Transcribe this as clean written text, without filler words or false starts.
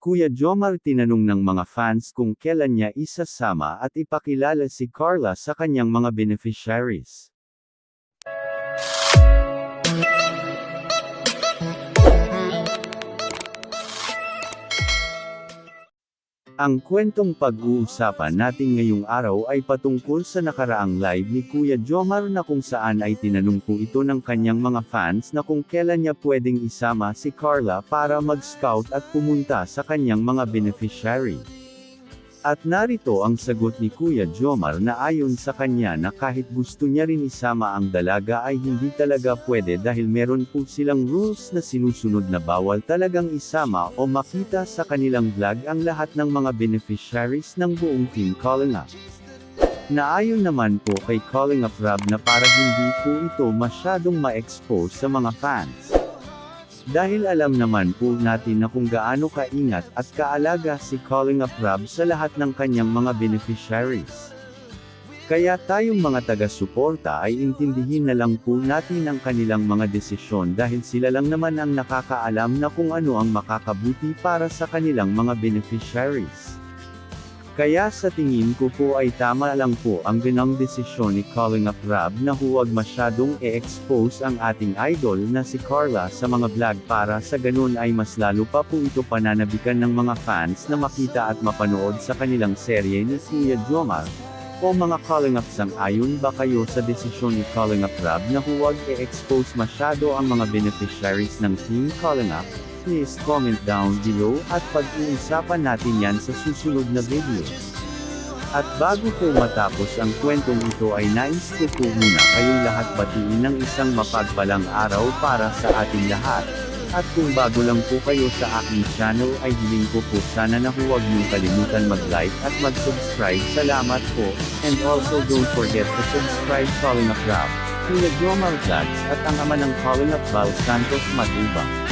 Kuya Jomar tinanong ng mga fans kung kailan niya isasama at ipakilala si Carla sa kanyang mga beneficiaries. Ang kwentong pag-uusapan natin ngayong araw ay patungkol sa nakaraang live ni Kuya Jomar na kung saan ay tinanong po ito ng kanyang mga fans na kung kailan niya pwedeng isama si Carla para mag-scout at pumunta sa kanyang mga beneficiary. At narito ang sagot ni Kuya Jomar na ayon sa kanya na kahit gusto niya rin isama ang dalaga ay hindi talaga pwede dahil meron po silang rules na sinusunod na bawal talagang isama o makita sa kanilang vlog ang lahat ng mga beneficiaries ng buong Team Calling Up. Naayon naman po kay Calling Up Rob na para hindi po ito masyadong ma-expose sa mga fans. Dahil alam naman po natin na kung gaano kaingat at kaalaga si Calling Up Rob sa lahat ng kanyang mga beneficiaries. Kaya tayong mga taga-suporta ay intindihin na lang po natin ang kanilang mga desisyon dahil sila lang naman ang nakakaalam na kung ano ang makakabuti para sa kanilang mga beneficiaries. Kaya sa tingin ko po ay tama lang po ang ganang desisyon ni Calling Up Rob na huwag masyadong e-expose ang ating idol na si Carla sa mga vlog para sa ganun ay mas lalo pa po ito pananabikan ng mga fans na makita at mapanood sa kanilang serye ni Kuya Jomar. O mga Calling Up, sang-ayon ba kayo sa desisyon ni Calling Up Rob na huwag e-expose masyado ang mga beneficiaries ng Team Calling Up? Please comment down below at pag-uusapan natin yan sa susunod na video. At bago po matapos ang kwentong ito ay nais ko po muna kayong lahat batiin ng isang mapagpalang araw para sa ating lahat. At kung bago lang po kayo sa aking channel ay hiling ko po sana na huwag niyong kalimutan mag-like at mag-subscribe. Salamat po, and also don't forget to subscribe Calling Up Rob, Kuya Jomar Vlogs at ang ama ng Calling Up Val Santos Matubang.